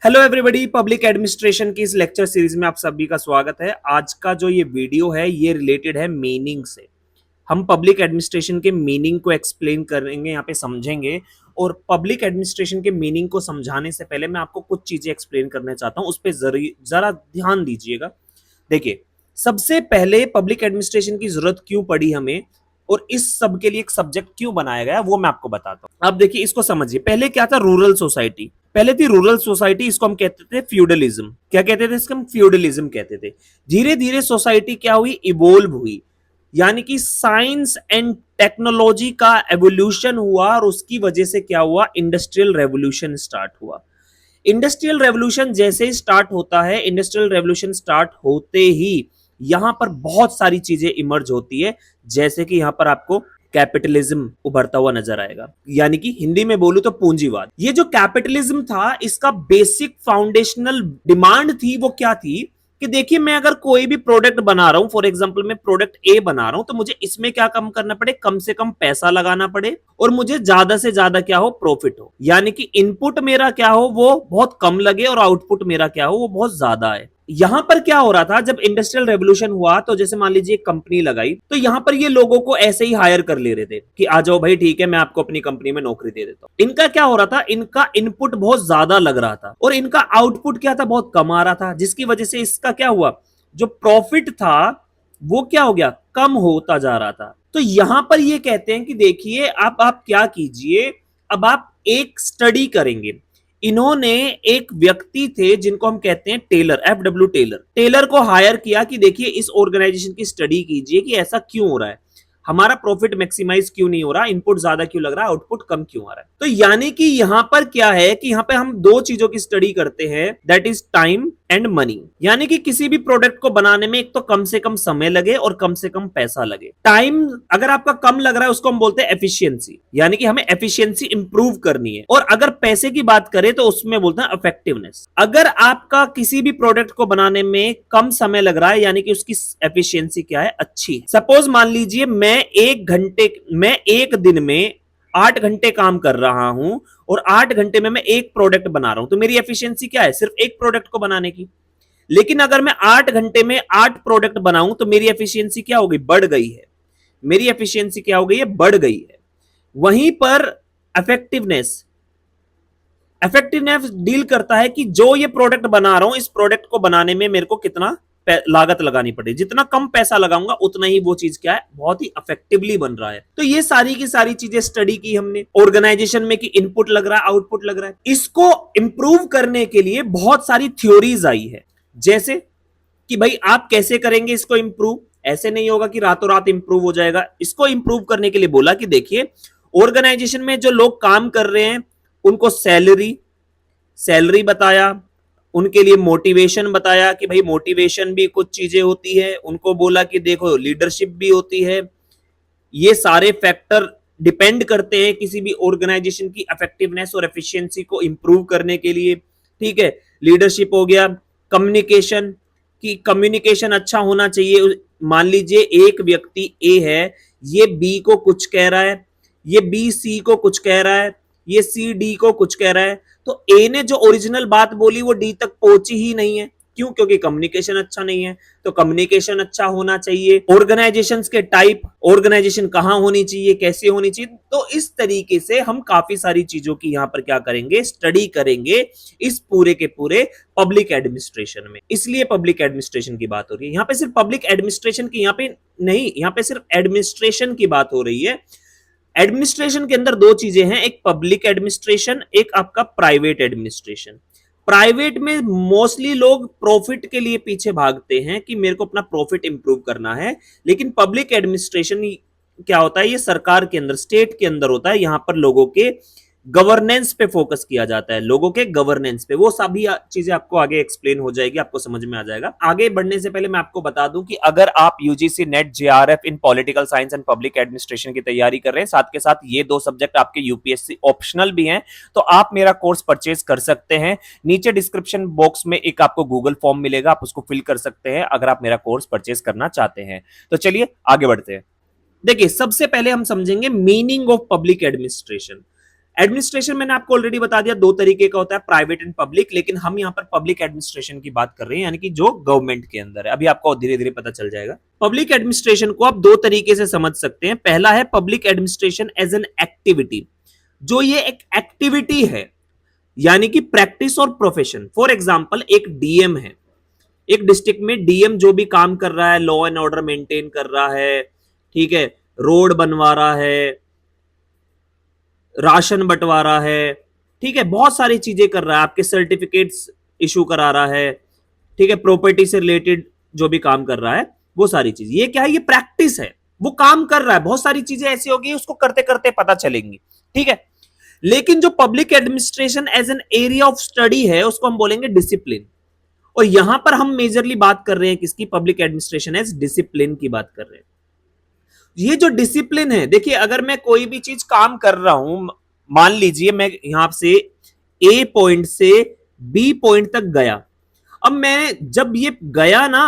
Hello everybody, public administration की इस lecture series में आप सभी का स्वागत है। आज का जो ये वीडियो है ये रिलेटेड है मीनिंग से। हम पब्लिक एडमिनिस्ट्रेशन के मीनिंग को एक्सप्लेन करेंगे, यहाँ पे समझेंगे। और पब्लिक एडमिनिस्ट्रेशन के मीनिंग को समझाने से पहले मैं आपको कुछ चीजें एक्सप्लेन करना चाहता हूँ, उस पर जरा ध्यान दीजिएगा। देखिए, सबसे पहले पब्लिक एडमिनिस्ट्रेशन की जरूरत क्यों पड़ी हमें और इस सब के लिए एक सब्जेक्ट क्यों बनाया गया वो मैं आपको बताता हूं। अब देखिए, इसको समझिए। पहले क्या था? Rural society. पहले थी रूरल सोसाइटी, इसको हम कहते थे फ्यूडलिज्म। क्या कहते थे? इसको हम फ्यूडलिज्म कहते थे। धीरे धीरे सोसाइटी क्या हुई? इवोल्व हुई, यानी कि साइंस एंड टेक्नोलॉजी का एवोल्यूशन हुआ और उसकी वजह से क्या हुआ? इंडस्ट्रियल रेवोल्यूशन स्टार्ट हुआ। इंडस्ट्रियल रेवोल्यूशन जैसे ही स्टार्ट होता है, इंडस्ट्रियल रेवोल्यूशन स्टार्ट होते ही यहां पर बहुत सारी चीजें इमर्ज होती है, जैसे कि यहां पर आपको कैपिटलिज्म उभरता हुआ नजर आएगा, यानी कि हिंदी में बोलूं तो पूंजीवाद। ये जो कैपिटलिज्म था, इसका बेसिक फाउंडेशनल डिमांड थी वो क्या थी कि देखिए, मैं अगर कोई भी प्रोडक्ट बना रहा हूं, फॉर एग्जांपल मैं प्रोडक्ट ए बना रहा हूं, तो मुझे इसमें क्या कम करना पड़े? कम से कम पैसा लगाना पड़े और मुझे ज्यादा से ज्यादा क्या हो? प्रॉफिट हो। यानी कि इनपुट मेरा क्या हो? वो बहुत कम लगे और आउटपुट मेरा क्या हो? वो बहुत ज्यादा है। यहां पर क्या हो रहा था, जब इंडस्ट्रियल रेवोल्यूशन हुआ तो जैसे मान लीजिए एक कंपनी लगाई, तो यहां पर ये लोगों को ऐसे ही हायर कर ले रहे थे कि आ जाओ भाई, ठीक है, मैं आपको अपनी कंपनी में नौकरी दे देता हूं। इनका क्या हो रहा था? इनका इनपुट बहुत ज्यादा लग रहा था और इनका आउटपुट क्या था? बहुत कम आ रहा था, जिसकी वजह से इसका क्या हुआ? जो प्रॉफिट था वो क्या हो गया? कम होता जा रहा था। तो यहां पर ये कहते हैं कि देखिए, अब आप क्या कीजिए, अब आप एक स्टडी करेंगे। इन्होंने एक व्यक्ति थे जिनको हम कहते हैं टेलर, FW टेलर को हायर किया कि देखिए, इस ऑर्गेनाइजेशन की स्टडी कीजिए कि ऐसा क्यों हो रहा है, हमारा प्रॉफिट मैक्सिमाइज क्यों नहीं हो रहा, इनपुट ज्यादा क्यों लग रहा है, आउटपुट कम क्यों आ रहा है। तो यानी कि यहां पर क्या है कि यहां पे हम दो चीजों की स्टडी करते हैं, that is time and money. यानी कि किसी भी प्रोडक्ट को बनाने में एक तो कम से कम समय लगे और कम से कम पैसा लगे। टाइम अगर आपका कम लग रहा है, उसको हम बोलते हैं एफिशिएंसी, यानी कि हमें एफिशिएंसी इंप्रूव करनी है। और अगर पैसे की बात करें तो उसमें बोलते हैं इफेक्टिवनेस। अगर आपका किसी भी प्रोडक्ट को बनाने में कम समय लग रहा है, यानी कि उसकी एफिशिएंसी क्या है? अच्छी। सपोज मान लीजिए मैं एक दिन में 8 घंटे काम कर रहा हूं और 8 घंटे में मैं एक प्रोडक्ट बना रहा हूं, तो मेरी एफिशिएंसी क्या है? सिर्फ एक प्रोडक्ट को बनाने की। लेकिन अगर मैं 8 घंटे में 8 प्रोडक्ट बनाऊं तो मेरी एफिशिएंसी क्या हो गई? बढ़ गई है। मेरी एफिशिएंसी क्या हो गई है? बढ़ गई है। वहीं पर इफेक्टिवनेस इफेक्टिवनेस डील करता है कि जो ये प्रोडक्ट बना रहा हूं, इस प्रोडक्ट को बनाने में मेरे को कितना लागत लगानी पड़े। जितना कम पैसा लगाऊंगा उतना ही वो चीज क्या है? बहुत ही इफेक्टिवली बन रहा है। तो ये सारी की सारी चीजें स्टडी की हमने ऑर्गेनाइजेशन में कि इनपुट लग रहा है, आउटपुट लग रहा है। इसको इंप्रूव करने के लिए बहुत सारी थ्योरीज आई है, जैसे कि भाई आप कैसे करेंगे इसको इंप्रूव? ऐसे नहीं होगा कि रातों रात इंप्रूव हो जाएगा। इसको इंप्रूव करने के लिए बोला कि देखिए, ऑर्गेनाइजेशन में जो लोग काम कर रहे हैं उनको सैलरी सैलरी बताया, उनके लिए मोटिवेशन बताया कि भाई मोटिवेशन भी कुछ चीजें होती है। उनको बोला कि देखो, लीडरशिप भी होती है। ये सारे फैक्टर डिपेंड करते हैं किसी भी ऑर्गेनाइजेशन की इफेक्टिवनेस और एफिशिएंसी को इंप्रूव करने के लिए। ठीक है, लीडरशिप हो गया। कम्युनिकेशन, कि कम्युनिकेशन अच्छा होना चाहिए। मान लीजिए एक व्यक्ति ए है, ये बी को कुछ कह रहा है, ये बी सी को कुछ कह रहा है, ये सी डी को कुछ कह रहा है, तो ए ने जो ओरिजिनल बात बोली वो डी तक पहुंची ही नहीं है। क्यों? क्योंकि कम्युनिकेशन अच्छा नहीं है। तो कम्युनिकेशन अच्छा होना चाहिए। ऑर्गेनाइजेशंस के टाइप, ऑर्गेनाइजेशन कहां होनी चाहिए, कैसे होनी चाहिए। तो इस तरीके से हम काफी सारी चीजों की यहां पर क्या करेंगे? स्टडी करेंगे इस पूरे के पूरे पब्लिक एडमिनिस्ट्रेशन में। इसलिए पब्लिक एडमिनिस्ट्रेशन की बात हो रही है यहां पे। सिर्फ पब्लिक एडमिनिस्ट्रेशन की यहां पे नहीं, यहां पे सिर्फ एडमिनिस्ट्रेशन की बात हो रही है। एडमिनिस्ट्रेशन के अंदर दो चीजें हैं, एक पब्लिक एडमिनिस्ट्रेशन, एक आपका प्राइवेट एडमिनिस्ट्रेशन। प्राइवेट में मोस्टली लोग प्रॉफिट के लिए पीछे भागते हैं कि मेरे को अपना प्रॉफिट इंप्रूव करना है। लेकिन पब्लिक एडमिनिस्ट्रेशन क्या होता है? ये सरकार के अंदर, स्टेट के अंदर होता है। यहां पर लोगों के गवर्नेंस पे फोकस किया जाता है, लोगों के गवर्नेंस पे। वो सभी चीजें आपको आगे एक्सप्लेन हो जाएगी, आपको समझ में आ जाएगा। आगे बढ़ने से पहले मैं आपको बता दूं कि अगर आप UGC net JRF in political science and public administration की तैयारी कर रहे हैं, साथ के साथ ये दो सब्जेक्ट आपके यूपीएससी ऑप्शनल भी हैं, तो आप मेरा कोर्स परचेज कर सकते हैं। नीचे डिस्क्रिप्शन बॉक्स में एक आपको गूगल फॉर्म मिलेगा, आप उसको फिल कर सकते हैं अगर आप मेरा कोर्स परचेज करना चाहते हैं। तो चलिए आगे बढ़ते हैं। देखिए, सबसे पहले हम समझेंगे meaning of public administration. Administration मैंने आपको ऑलरेडी बता दिया, दो तरीके का होता है, प्राइवेट एंड पब्लिक, लेकिन हम यहां पर पब्लिक एडमिनिस्ट्रेशन की बात कर रहे हैं, यानी कि जो गवर्नमेंट के अंदर है। अभी आपको धीरे धीरे पता चल जाएगा। पब्लिक एडमिनिस्ट्रेशन को आप दो तरीके से समझ सकते हैं। पहला है public administration as an activity, जो ये एक एक्टिविटी है, यानी कि प्रैक्टिस और प्रोफेशन। फॉर एग्जाम्पल, एक डीएम है, एक डिस्ट्रिक्ट में डीएम जो भी काम कर रहा है, लॉ एंड ऑर्डर मेंटेन कर रहा है, ठीक है, रोड बनवा रहा है, राशन बंटवा रहा है, ठीक है, बहुत सारी चीजें कर रहा है, आपके सर्टिफिकेट्स इशू करा रहा है, ठीक है, प्रॉपर्टी से रिलेटेड जो भी काम कर रहा है, वो सारी चीज, ये क्या है, ये प्रैक्टिस है, वो काम कर रहा है। बहुत सारी चीजें ऐसी होगी उसको करते करते पता चलेंगी, ठीक है। लेकिन जो public administration as an area of study है, उसको हम बोलेंगे डिसिप्लिन। और यहां पर हम मेजरली बात कर रहे हैं किसकी, पब्लिक एडमिनिस्ट्रेशन एज डिसिप्लिन की बात कर रहे हैं। ये जो डिसिप्लिन है, देखिए अगर मैं कोई भी चीज काम कर रहा हूं, मान लीजिए मैं यहां से ए पॉइंट से बी पॉइंट तक गया, अब मैं जब ये गया ना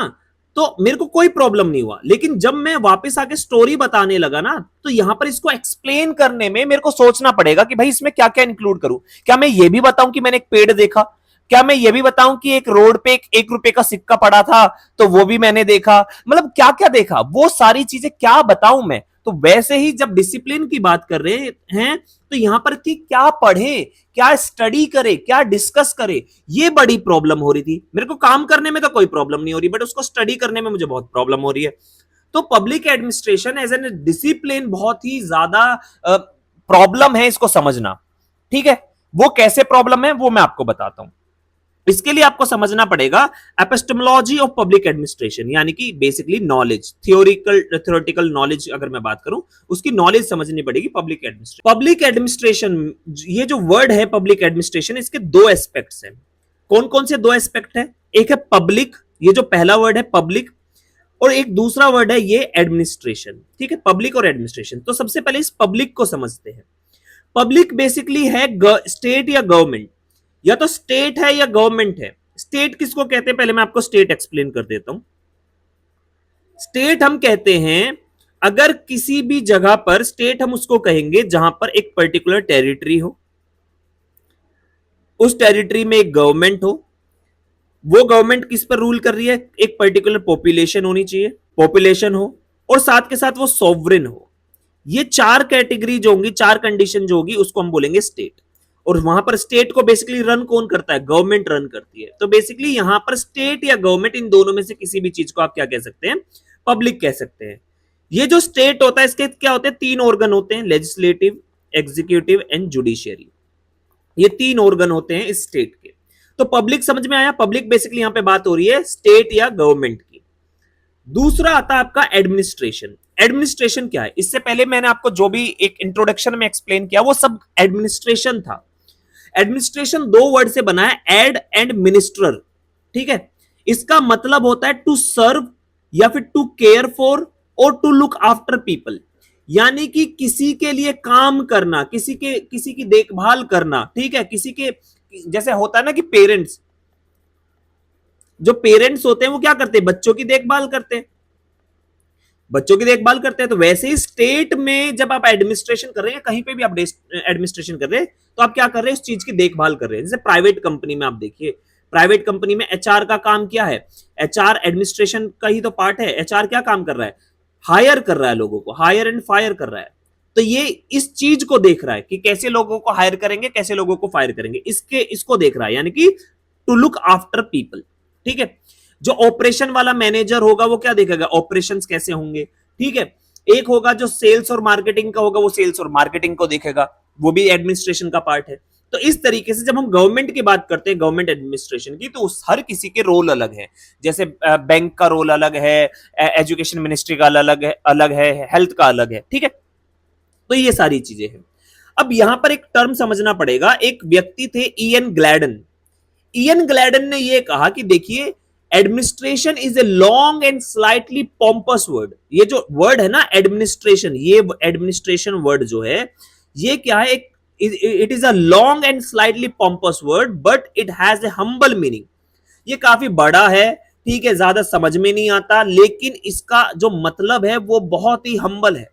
तो मेरे को कोई प्रॉब्लम नहीं हुआ, लेकिन जब मैं वापस आके स्टोरी बताने लगा ना, तो यहां पर इसको एक्सप्लेन करने में मेरे को सोचना पड़ेगा कि भाई इसमें क्या क्या इंक्लूड करूं। क्या मैं ये भी बताऊं कि मैंने एक पेड़ देखा, क्या मैं ये भी बताऊं कि एक रोड पे एक रुपए का सिक्का पड़ा था तो वो भी मैंने देखा, मतलब क्या क्या देखा, वो सारी चीजें क्या बताऊं मैं। तो वैसे ही जब डिसिप्लिन की बात कर रहे हैं, तो यहां पर थी क्या पढ़े, क्या स्टडी करे, क्या डिस्कस करे, ये बड़ी प्रॉब्लम हो रही थी। मेरे को काम करने में तो कोई प्रॉब्लम नहीं हो रही, बट उसको स्टडी करने में मुझे बहुत प्रॉब्लम हो रही है। तो public administration as an discipline बहुत ही ज्यादा प्रॉब्लम है इसको समझना, ठीक है। वो कैसे प्रॉब्लम है वो मैं आपको बताता हूं। इसके लिए आपको समझना पड़ेगा एपिस्टेमोलॉजी ऑफ पब्लिक एडमिनिस्ट्रेशन, यानी कि बेसिकली नॉलेज, थ्योरेटिकल नॉलेज अगर मैं बात करूं, उसकी नॉलेज समझनी पड़ेगी पब्लिक एडमिनिस्ट्रेशन। पब्लिक एडमिनिस्ट्रेशन, ये जो वर्ड है पब्लिक एडमिनिस्ट्रेशन, इसके दो एस्पेक्ट्स हैं। कौन कौन से दो एस्पेक्ट है, एक है पब्लिक, ये जो पहला वर्ड है पब्लिक, और एक दूसरा वर्ड है ये एडमिनिस्ट्रेशन, ठीक है, पब्लिक और एडमिनिस्ट्रेशन। तो सबसे पहले इस पब्लिक को समझते हैं। पब्लिक बेसिकली है स्टेट या गवर्नमेंट, या तो स्टेट है या गवर्नमेंट है। स्टेट किसको कहते हैं, पहले मैं आपको स्टेट एक्सप्लेन कर देता हूं। स्टेट हम कहते हैं, अगर किसी भी जगह पर, स्टेट हम उसको कहेंगे जहां पर एक पर्टिकुलर टेरिटरी हो, उस टेरिटरी में एक गवर्नमेंट हो, वो गवर्नमेंट किस पर रूल कर रही है, एक पर्टिकुलर पॉपुलेशन होनी चाहिए, पॉपुलेशन हो, और साथ के साथ वो सॉवरेन हो। ये चार कैटेगरी जो होंगी, चार कंडीशन जो होगी, उसको हम बोलेंगे स्टेट। और वहां पर स्टेट को बेसिकली रन कौन करता है, गवर्नमेंट रन करती है। तो बेसिकली यहां पर स्टेट या गवर्नमेंट, इन दोनों में से किसी भी चीज को आप क्या कह सकते हैं, पब्लिक कह सकते हैं। ये जो स्टेट होता है, इसके क्या होते हैं, तीन ऑर्गन होते हैं, लेजिस्लेटिव, एग्जीक्यूटिव एंड जुडिशियरी। ये तीन ऑर्गन होते हैं इस स्टेट के। तो पब्लिक समझ में आया, पब्लिक बेसिकली यहां पे बात हो रही है स्टेट या गवर्नमेंट की। दूसरा आता है आपका एडमिनिस्ट्रेशन। एडमिनिस्ट्रेशन क्या है, इससे पहले मैंने आपको जो भी एक इंट्रोडक्शन में एक्सप्लेन किया वो सब एडमिनिस्ट्रेशन था। एडमिनिस्ट्रेशन दो वर्ड से बना है, एड एंड मिनिस्टर, ठीक है। इसका मतलब होता है टू सर्व, या फिर टू केयर फॉर, और टू लुक आफ्टर पीपल, यानी कि किसी के लिए काम करना, किसी की देखभाल करना, ठीक है। किसी के, जैसे होता है ना कि पेरेंट्स, जो पेरेंट्स होते हैं वो क्या करते हैं, बच्चों की देखभाल करते हैं, बच्चों की देखभाल करते हैं। तो वैसे ही स्टेट में जब आप एडमिनिस्ट्रेशन कर रहे हैं, कहीं पे भी आप एडमिनिस्ट्रेशन कर रहे हैं, तो आप क्या कर रहे हैं, उस चीज की देखभाल कर रहे हैं। जैसे प्राइवेट कंपनी में आप देखिए, प्राइवेट कंपनी में एचआर का काम क्या है, एचआर एडमिनिस्ट्रेशन का ही तो पार्ट है। एचआर क्या काम कर रहा है, हायर कर रहा है लोगों को, हायर एंड फायर कर रहा है। तो ये इस चीज को देख रहा है कि कैसे लोगों को हायर करेंगे, कैसे लोगों को फायर करेंगे, इसको देख रहा है, यानी कि टू लुक आफ्टर पीपल, ठीक है। जो ऑपरेशन वाला मैनेजर होगा वो क्या देखेगा, ऑपरेशंस कैसे होंगे, ठीक है। एक होगा जो सेल्स और मार्केटिंग का होगा, वो सेल्स और मार्केटिंग को देखेगा, वो भी एडमिनिस्ट्रेशन का पार्ट है। तो इस तरीके से जब हम गवर्नमेंट की बात करते हैं, गवर्नमेंट एडमिनिस्ट्रेशन की, तो उस हर किसी के रोल अलग है। जैसे बैंक का रोल अलग है, एजुकेशन मिनिस्ट्री का अलग है, हेल्थ का अलग है, ठीक है। तो ये सारी चीजें हैं। अब यहां पर एक टर्म समझना पड़ेगा। एक व्यक्ति थे इयन ग्लैडन। इयन ग्लैडन ने यह कहा कि देखिए, administration is a long and slightly pompous word. ये जो वर्ड है ना एडमिनिस्ट्रेशन, ये एडमिनिस्ट्रेशन वर्ड जो है, ये क्या है, एक it is a long and slightly pompous word, but it has a humble meaning. ये काफी बड़ा है, ठीक है, ज्यादा समझ में नहीं आता, लेकिन इसका जो मतलब है वो बहुत ही हम्बल है।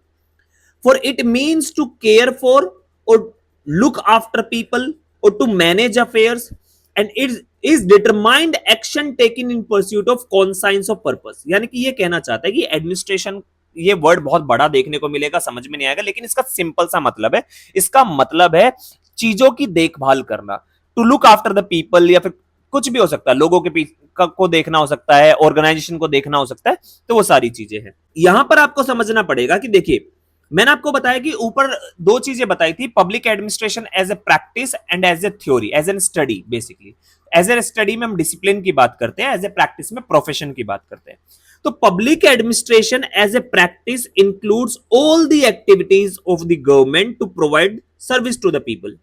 For it means to care for, और look after people or to manage affairs, and it is determined action taken in pursuit of conscience of purpose। यानी कि ये कहना चाहता है कि एडमिनिस्ट्रेशन, ये वर्ड बहुत बड़ा देखने को मिलेगा, समझ में नहीं आएगा, लेकिन इसका सिंपल सा मतलब है, इसका मतलब है चीजों की देखभाल करना। To look after the people, या फिर कुछ भी हो सकता है, लोगों के को देखना हो सकता है, ऑर्गेनाइजेशन को देखना हो सकता है, तो वो सारी चीजें हैं। यहां पर आपको समझना पड़ेगा कि देखिए, मैंने आपको बताया कि ऊपर दो चीजें बताई थी, public administration as a practice and as a theory, as an study. Basically as a study में हम डिसिप्लिन की बात करते हैं, एज ए प्रैक्टिस में प्रोफेशन की बात करते हैं। तो public administration as a practice includes all the activities of the government to provide service to the people.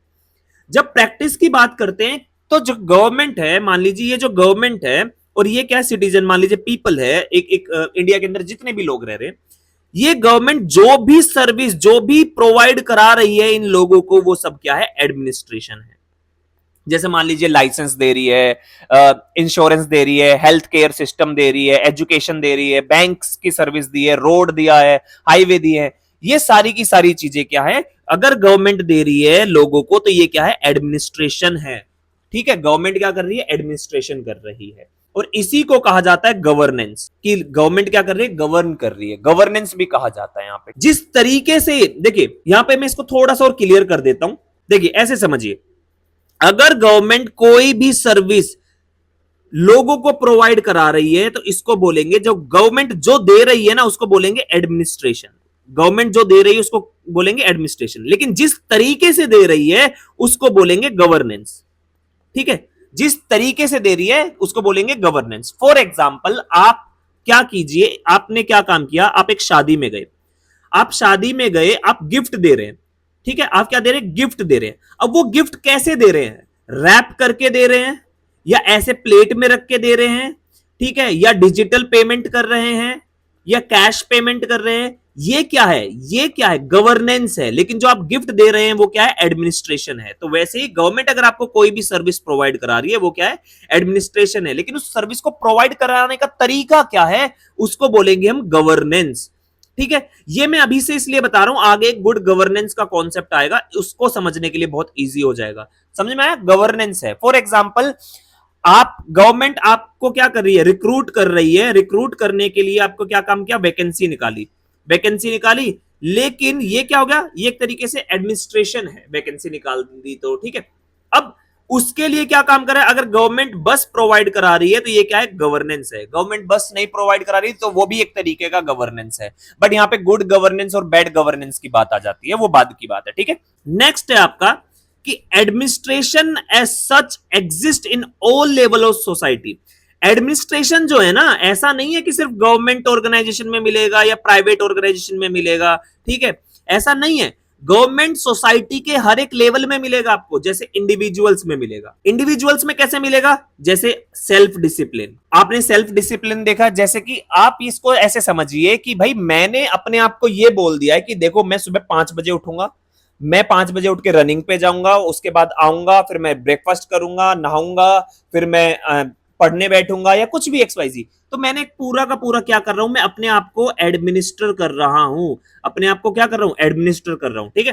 जब प्रैक्टिस की बात करते हैं तो जो गवर्नमेंट है, मान लीजिए ये जो गवर्नमेंट है, और ये क्या सिटीजन, मान लीजिए पीपल है, एक इंडिया के अंदर जितने भी लोग रह रहे हैं, ये गवर्नमेंट जो भी सर्विस, जो भी प्रोवाइड करा रही है इन लोगों को, वो सब क्या है, एडमिनिस्ट्रेशन है। जैसे मान लीजिए लाइसेंस दे रही है, इंश्योरेंस दे रही है, हेल्थ केयर सिस्टम दे रही है, एजुकेशन दे रही है, बैंक्स की सर्विस दी है, रोड दिया है, हाईवे दिए हैं, ये सारी की सारी चीजें क्या है, अगर गवर्नमेंट दे रही है लोगों को, तो ये क्या है, एडमिनिस्ट्रेशन है। ठीक है, गवर्नमेंट क्या कर रही है, एडमिनिस्ट्रेशन कर रही है, और इसी को कहा जाता है गवर्नेंस, कि गवर्नमेंट क्या कर रही है, गवर्न कर रही है, गवर्नेंस भी कहा जाता है। यहां पे जिस तरीके से, देखिए यहां पे मैं इसको थोड़ा सा और क्लियर कर देता हूं। देखिए ऐसे समझिए, अगर गवर्नमेंट कोई भी सर्विस लोगों को प्रोवाइड करा रही है, तो इसको बोलेंगे, जो गवर्नमेंट जो दे रही है ना, उसको बोलेंगे एडमिनिस्ट्रेशन। गवर्नमेंट जो दे रही है उसको बोलेंगे एडमिनिस्ट्रेशन, लेकिन जिस तरीके से दे रही है उसको बोलेंगे गवर्नेंस। ठीक है, जिस तरीके से दे रही है उसको बोलेंगे गवर्नेंस। फॉर एग्जाम्पल, आप क्या कीजिए, आपने क्या काम किया, आप एक शादी में गए, आप शादी में गए, आप गिफ्ट दे रहे हैं। ठीक है, आप क्या दे रहे हैं, गिफ्ट दे रहे हैं। अब वो गिफ्ट कैसे दे रहे हैं, रैप करके दे रहे हैं, या ऐसे प्लेट में रख के दे रहे हैं, ठीक है, या डिजिटल पेमेंट कर रहे हैं, या कैश पेमेंट कर रहे हैं, ये क्या है, ये क्या है, गवर्नेंस है। लेकिन जो आप गिफ्ट दे रहे हैं वो क्या है, एडमिनिस्ट्रेशन है। तो वैसे ही गवर्नमेंट अगर आपको कोई भी सर्विस प्रोवाइड करा रही है, वो क्या है, एडमिनिस्ट्रेशन है। लेकिन उस सर्विस को प्रोवाइड कराने का तरीका क्या है, उसको बोलेंगे हम गवर्नेंस। ठीक है, ये मैं अभी से इसलिए बता रहा हूं, आगे गुड गवर्नेंस का कॉन्सेप्ट आएगा, उसको समझने के लिए बहुत इजी हो जाएगा। समझ में आया, गवर्नेंस है। फॉर एग्जाम्पल, आप गवर्नमेंट आपको क्या कर रही है, रिक्रूट कर रही है, रिक्रूट करने के लिए आपको क्या काम किया, वैकेंसी निकाली, वैकेंसी निकाली, लेकिन ये क्या हो गया, ये एक तरीके से एडमिनिस्ट्रेशन है, वैकेंसी निकाल दी तो। ठीक है, अब उसके लिए क्या काम कर रहा है, अगर गवर्नमेंट बस प्रोवाइड करा रही है तो ये क्या है, गवर्नेंस है। गवर्नमेंट बस नहीं प्रोवाइड करा रही तो वो भी एक तरीके का गवर्नेंस है। बट यहां पे गुड गवर्नेंस और बैड गवर्नेंस की बात आ जाती है, वो बाद की बात है। ठीक है, नेक्स्ट है आपका कि administration as such exist in all level of society. Administration जो है ना, ऐसा नहीं है कि सिर्फ गवर्नमेंट ऑर्गेनाइजेशन में मिलेगा या प्राइवेट ऑर्गेनाइजेशन में मिलेगा। ठीक है, ऐसा नहीं है, गवर्नमेंट सोसाइटी के हर एक लेवल में मिलेगा आपको। जैसे इंडिविजुअल्स में मिलेगा, इंडिविजुअल्स में कैसे मिलेगा, जैसे सेल्फ डिसिप्लिन। आपने सेल्फ डिसिप्लिन देखा, जैसे कि आप इसको ऐसे समझिए कि भाई मैंने अपने आप को ये बोल दिया है कि देखो मैं सुबह 5 बजे उठूंगा, मैं 5 बजे उठ के रनिंग पे जाऊंगा, उसके बाद आऊंगा, फिर मैं ब्रेकफास्ट करूंगा, नहाऊंगा, फिर मैं पढ़ने बैठूंगा या कुछ भी XYZ। तो मैंने पूरा का पूरा क्या कर रहा हूं, मैं अपने आप को एडमिनिस्टर कर रहा हूं, अपने आप को क्या कर रहा हूं, एडमिनिस्टर कर रहा हूं। ठीक है,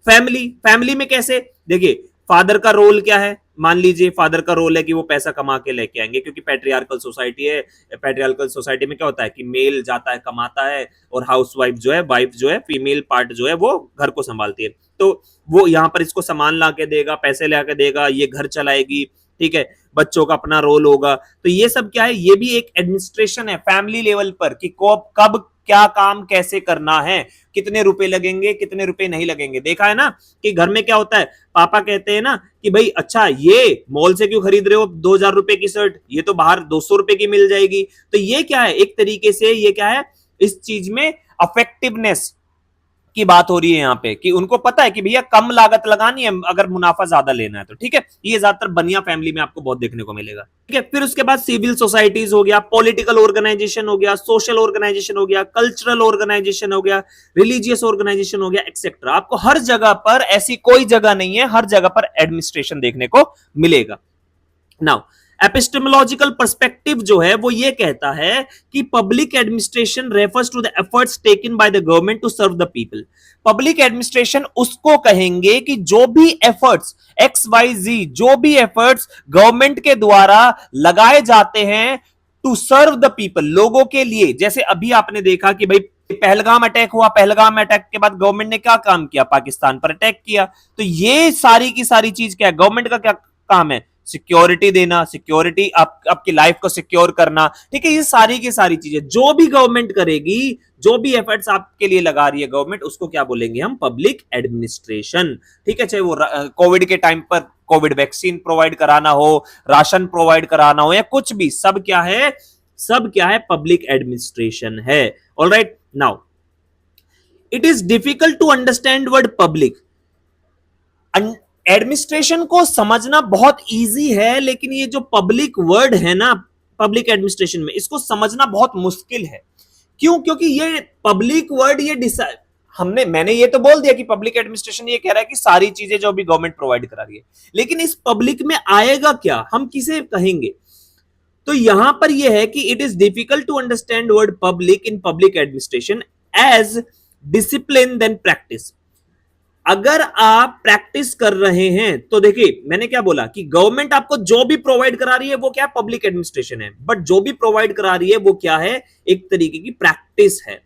फैमिली, फैमिली में कैसे, देखिए फादर का रोल क्या है, मान लीजिए फादर का रोल है कि वो पैसा कमा के लेके आएंगे, क्योंकि पैट्रियार्कल सोसाइटी है। पैट्रियार्कल सोसाइटी में क्या होता है कि मेल जाता है कमाता है, और हाउस वाइफ जो है, वाइफ जो है, फीमेल पार्ट जो है वो घर को संभालती है। तो वो यहाँ पर इसको सामान ला के देगा, पैसे ला के देगा, ये घर चलाएगी। ठीक है, बच्चों का अपना रोल होगा। तो ये सब क्या है, ये भी एक एडमिनिस्ट्रेशन है फैमिली लेवल पर, कि कब क्या काम कैसे करना है, कितने रुपए लगेंगे, कितने रुपए नहीं लगेंगे। देखा है ना कि घर में क्या होता है, पापा कहते हैं ना कि भाई अच्छा ये मॉल से क्यों खरीद रहे हो 2000 रुपए की शर्ट, ये तो बाहर 200 रुपए की मिल जाएगी। तो ये क्या है, एक तरीके से ये क्या है, इस चीज में अफेक्टिवनेस की बात हो रही है यहाँ पे, कि उनको पता है कि भैया कम लागत लगानी है अगर मुनाफा ज्यादा लेना है तो। ठीक है, ये ज्यादातर बनिया फैमिली में आपको बहुत देखने को मिलेगा। ठीक है, फिर उसके बाद सिविल सोसाइटीज हो गया, पॉलिटिकल ऑर्गेनाइजेशन हो गया, सोशल ऑर्गेनाइजेशन हो गया, कल्चरल ऑर्गेनाइजेशन हो गया, रिलीजियस ऑर्गेनाइजेशन हो गया, एक्सेट्रा। आपको हर जगह पर, ऐसी कोई जगह नहीं है, हर जगह पर एडमिनिस्ट्रेशन देखने को मिलेगा। नाउ एपिस्टेमोलॉजिकल पर्सपेक्टिव जो है वो ये कहता है कि public administration refers to the efforts taken by the government to serve the people. Public administration उसको कहेंगे कि जो भी एफर्ट्स XYZ, जो भी एफर्ट्स गवर्नमेंट के द्वारा लगाए जाते हैं टू सर्व द पीपल, लोगों के लिए। जैसे अभी आपने देखा कि भाई पहलगाम अटैक हुआ, पहलगाम अटैक के बाद गवर्नमेंट ने क्या काम किया, पाकिस्तान पर अटैक किया। तो ये सारी की सारी चीज क्या है, गवर्नमेंट का क्या काम है, सिक्योरिटी देना, सिक्योरिटी आपकी लाइफ को सिक्योर करना, ठीक है। ये सारी की सारी चीजें जो भी गवर्नमेंट करेगी, जो भी एफर्ट्स आपके लिए लगा रही है गवर्नमेंट, उसको क्या बोलेंगे हम, पब्लिक एडमिनिस्ट्रेशन, ठीक है। चाहे वो कोविड के टाइम पर कोविड वैक्सीन प्रोवाइड कराना हो, राशन प्रोवाइड कराना हो, या कुछ भी, सब क्या है, सब क्या है, पब्लिक एडमिनिस्ट्रेशन है। Alright, now it is difficult to understand word public. Administration को समझना बहुत इजी है, लेकिन ये जो पब्लिक वर्ड है ना पब्लिक एडमिनिस्ट्रेशन में, इसको समझना बहुत मुश्किल है। क्यों? क्योंकि ये पब्लिक वर्ड ये मैंने ये तो बोल दिया कि पब्लिक एडमिनिस्ट्रेशन ये कह रहा है कि सारी चीजें जो अभी गवर्नमेंट प्रोवाइड करा रही है, लेकिन इस पब्लिक में आएगा क्या, हम किसे कहेंगे? तो यहां पर यह है कि it is difficult to understand word public in public administration as discipline then practice. अगर आप प्रैक्टिस कर रहे हैं तो देखिए, मैंने क्या बोला कि गवर्नमेंट आपको जो भी प्रोवाइड करा रही है वो क्या, पब्लिक एडमिनिस्ट्रेशन है। बट जो भी प्रोवाइड करा रही है वो क्या है, एक तरीके की प्रैक्टिस है।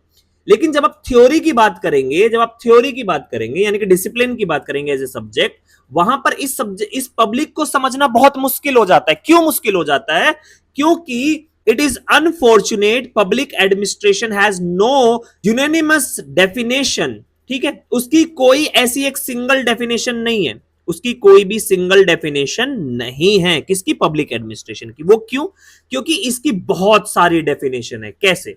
लेकिन जब आप थ्योरी की बात करेंगे, जब आप थ्योरी की बात करेंगे, यानी कि डिसिप्लिन की बात करेंगे एज ए सब्जेक्ट, वहां पर इस पब्लिक को समझना बहुत मुश्किल हो जाता है। क्यों मुश्किल हो जाता है? क्योंकि it is unfortunate public administration has no unanimous definition, ठीक है। उसकी कोई ऐसी एक सिंगल डेफिनेशन नहीं है, उसकी कोई भी सिंगल डेफिनेशन नहीं है, किसकी, पब्लिक एडमिनिस्ट्रेशन की। वो क्यों? क्योंकि इसकी बहुत सारी डेफिनेशन है। कैसे?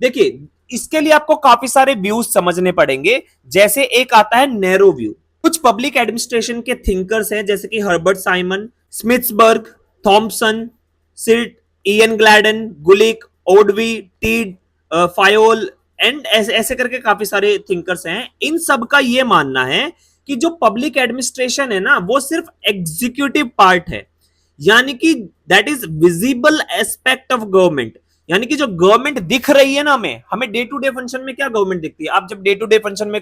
देखिए, इसके लिए आपको काफी सारे व्यूज समझने पड़ेंगे। जैसे एक आता है नैरो व्यू। कुछ पब्लिक एडमिनिस्ट्रेशन के थिंकर्स हैं, जैसे कि हर्बर्ट साइमन, स्मिथ्सबर्ग, थॉमसन, सिल्ट, Ian Gladden, Gulick, Ordway, Tead, Fayol and ऐसे करके काफी सारे थिंकर्स हैं। इन सब का यह मानना है कि जो पब्लिक एडमिनिस्ट्रेशन है ना, वो सिर्फ एग्जीक्यूटिव पार्ट है, यानी कि that is visible aspect of government. यानी कि जो गवर्नमेंट दिख रही है ना, हमें डे टू डे फंक्शन में क्या गवर्नमेंट दिखती है। आप जब डे टू डे फंक्शन में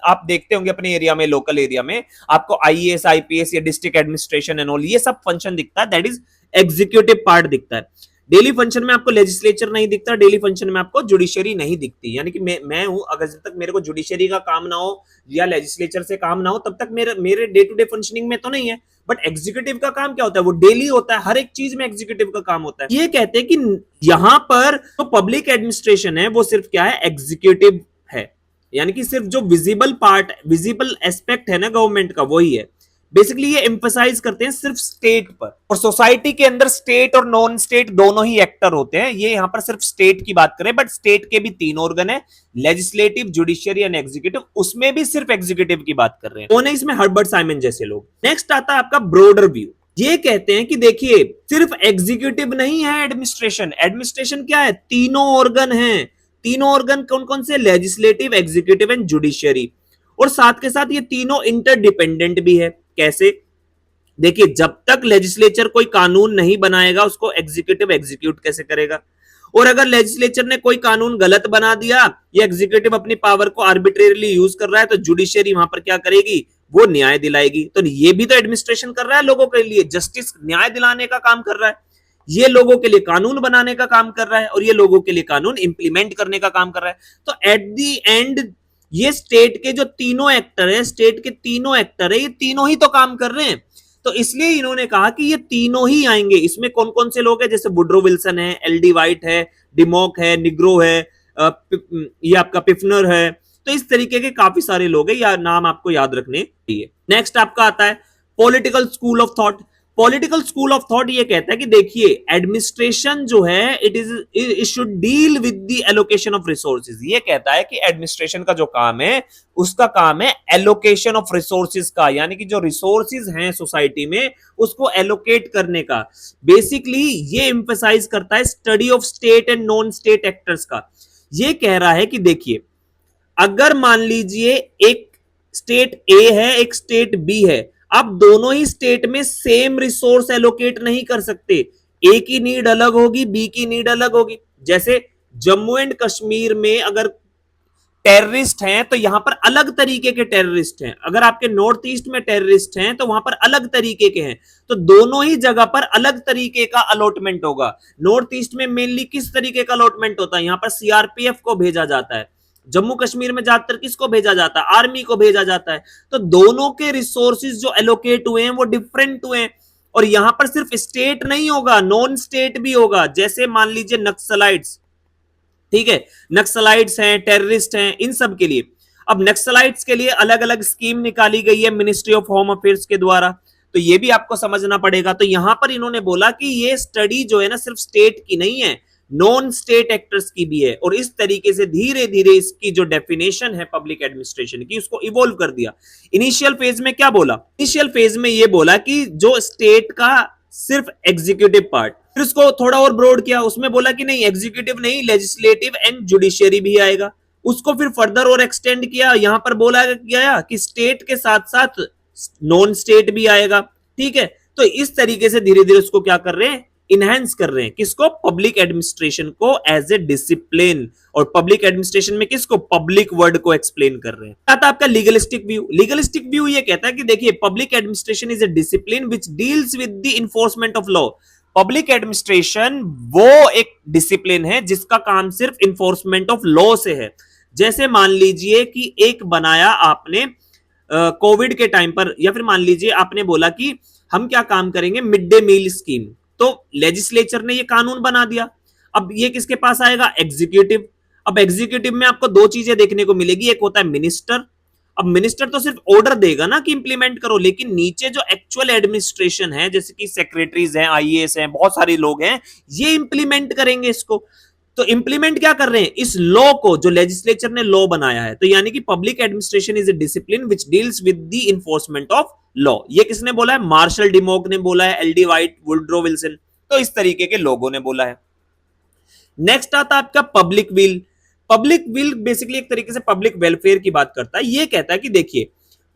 आप देखते होंगे अपने एरिया में, लोकल एरिया में, आपको IAS IPS या डिस्ट्रिक्ट एडमिनिस्ट्रेशन एंड ऑल, ये सब फंक्शन दिखता है, दैट इज एग्जीक्यूटिव पार्ट दिखता है। डेली फंक्शन में आपको लेजिस्लेचर नहीं दिखता, डेली फंक्शन में आपको जुडिशरी नहीं दिखती। यानी कि मैं हूं, अगर जब तक मेरे को जुडिशरी का काम ना हो या लेजिस्लेचर से काम ना हो, तब तक मेरे डे टू डे फंक्शनिंग में तो नहीं है। बट एग्जीक्यूटिव का काम क्या होता है, वो डेली होता है, हर एक चीज में एग्जीक्यूटिव का काम होता है। ये कहते हैं कि यहां पर जो पब्लिक एडमिनिस्ट्रेशन है वो सिर्फ क्या है, एग्जीक्यूटिव है। यानी कि सिर्फ जो विजिबल पार्ट, विजिबल एस्पेक्ट है ना गवर्नमेंट का, वही है। बेसिकली ये एम्फसाइज करते हैं सिर्फ स्टेट पर, और सोसाइटी के अंदर स्टेट और नॉन स्टेट दोनों ही एक्टर होते हैं। ये यहां पर सिर्फ स्टेट की बात करें, बट स्टेट के भी 3 ऑर्गन है, लेजिस्लेटिव, जुडिशियरी एंड एग्जीक्यूटिव। उसमें भी सिर्फ एग्जीक्यूटिव की बात कर रहे हैं, कौन है इसमें, हर्बर्ट साइमन जैसे लोग। नेक्स्ट आता है आपका ब्रॉडर व्यू। ये कहते हैं कि देखिए, सिर्फ एग्जीक्यूटिव नहीं है एडमिनिस्ट्रेशन। एडमिनिस्ट्रेशन क्या है, तीनों ऑर्गन है। तीनों ऑर्गन कौन कौन से, लेजिस्लेटिव, एग्जीक्यूटिव एंड जुडिशियरी। और साथ के साथ ये तीनों इंटरडिपेंडेंट भी है। कैसे? देखिए, जब तक लेजिस्लेचर कोई कानून नहीं बनाएगा, उसको एग्जीक्यूटिव एग्जीक्यूट कैसे करेगा? और अगर लेजिस्लेचर ने कोई कानून गलत बना दिया, या एग्जीक्यूटिव अपनी पावर को आर्बिट्रेरली यूज कर रहा है, तो जुडिशियरी वहां पर क्या करेगी, वो न्याय दिलाएगी। तो ये भी तो एडमिनिस्ट्रेशन कर रहा है, लोगों के लिए जस्टिस, न्याय दिलाने का काम कर रहा है। ये लोगों के लिए कानून बनाने का काम कर रहा है, और ये लोगों के लिए कानून इंप्लीमेंट करने का काम कर रहा है। तो एट दी एंड ये स्टेट के जो तीनों एक्टर है, स्टेट के तीनों एक्टर है, ये तीनों ही तो काम कर रहे हैं। तो इसलिए इन्होंने कहा कि ये तीनों ही आएंगे। इसमें कौन कौन से लोग हैं, जैसे वुड्रो विल्सन है, LD वाइट है, डिमोक है, निग्रो है, ये आपका पिफनर है। तो इस तरीके के काफी सारे लोग हैं, या नाम आपको याद रखने चाहिए। नेक्स्ट आपका आता है political school of thought. Political school of thought ये कहता है कि देखिए, एडमिनिस्ट्रेशन जो है it should deal with the allocation of resources. ये कहता है कि एडमिनिस्ट्रेशन का जो काम है, उसका काम है एलोकेशन ऑफ रिसोर्सेज का, यानी कि जो रिसोर्सेज हैं सोसाइटी में, उसको एलोकेट करने का। बेसिकली ये एम्फसाइज करता है study of state and non state actors का। ये कह रहा है कि देखिए, अगर मान लीजिए एक स्टेट A है, एक स्टेट B है। आप दोनों ही स्टेट में सेम रिसोर्स एलोकेट नहीं कर सकते, ए की नीड अलग होगी, बी की नीड अलग होगी। जैसे जम्मू एंड कश्मीर में अगर टेररिस्ट हैं तो यहां पर अलग तरीके के टेररिस्ट हैं, अगर आपके नॉर्थ ईस्ट में टेररिस्ट हैं तो वहां पर अलग तरीके के हैं। तो दोनों ही जगह पर अलग तरीके का अलॉटमेंट होगा। नॉर्थ ईस्ट में मेनली किस तरीके का अलॉटमेंट होता है, यहां पर सीआरपीएफ को भेजा जाता है। जम्मू कश्मीर में ज्यादातर किसको भेजा जाता है, आर्मी को भेजा जाता है। तो दोनों के रिसोर्सेज जो एलोकेट हुए हैं वो डिफरेंट हुए हैं। और यहां पर सिर्फ स्टेट नहीं होगा, नॉन स्टेट भी होगा। जैसे मान लीजिए नक्सलाइट्स, ठीक है, नक्सलाइट्स हैं, टेररिस्ट हैं, इन सब के लिए अब नक्सलाइट्स के लिए अलग अलग स्कीम निकाली गई है मिनिस्ट्री ऑफ होम अफेयर्स के द्वारा। तो ये भी आपको समझना पड़ेगा। तो यहां पर इन्होंने बोला कि ये स्टडी जो है ना सिर्फ स्टेट की नहीं है, नॉन स्टेट एक्टर्स की भी है। और इस तरीके से धीरे धीरे इसकी जो डेफिनेशन है पब्लिक एडमिनिस्ट्रेशन की उसको इवोल्व कर दिया। इनिशियल फेज में क्या बोला, इनिशियल फेज में ये बोला कि जो स्टेट का सिर्फ एग्जीक्यूटिव पार्ट, फिर उसको थोड़ा और ब्रॉड किया, उसमें बोला कि नहीं एग्जीक्यूटिव नहीं, लेजिस्लेटिव एंड जुडिशियरी भी आएगा। उसको फिर फर्दर और एक्सटेंड किया, यहां पर बोला गया कि स्टेट के साथ साथ नॉन स्टेट भी आएगा। ठीक है, तो इस तरीके से धीरे धीरे उसको क्या कर रहे हैं, इनहेंस कर रहे हैं। किसको, पब्लिक एडमिनिस्ट्रेशन को एज ए डिसिप्लिन। और पब्लिक एडमिनिस्ट्रेशन में किसको, पब्लिक वर्ड को एक्सप्लेन कर रहे हैं। क्या था आपका लीगलिस्टिक व्यू, लीगलिस्टिक व्यू ये कहता है कि देखिए public administration is A discipline which deals with the enforcement of law. Public administration वो एक डिसिप्लिन है जिसका काम सिर्फ इन्फोर्समेंट ऑफ लॉ से है। जैसे मान लीजिए कि एक बनाया आपने कोविड के टाइम पर, या फिर मान लीजिए आपने बोला कि हम क्या काम करेंगे, मिड डे मील स्कीम। तो लेजिस्लेचर ने ये कानून बना दिया। अब ये किसके पास आएगा, एग्जीक्यूटिव। अब एग्जीक्यूटिव में आपको दो चीजें देखने को मिलेगी, एक होता है मिनिस्टर। अब मिनिस्टर तो सिर्फ ऑर्डर देगा ना कि इंप्लीमेंट करो, लेकिन नीचे जो एक्चुअल एडमिनिस्ट्रेशन है, जैसे कि सेक्रेटरीज हैं, आईएएस हैं, बहुत सारे लोग हैं, ये इंप्लीमेंट करेंगे इसको। तो इंप्लीमेंट क्या कर रहे हैं, इस लॉ को जो लेजिस्लेचर ने लॉ बनाया है। तो यानी कि public administration is A discipline which deals with the enforcement of law. ये किसने बोला है, मार्शल डिमोक ने बोला है, एलडी वाइट, वुड्रो विल्सन। तो इस तरीके के लोगों ने बोला है। नेक्स्ट आता है आपका public will. Public will basically एक तरीके से पब्लिक वेलफेयर की बात करता है। ये कहता है कि देखिए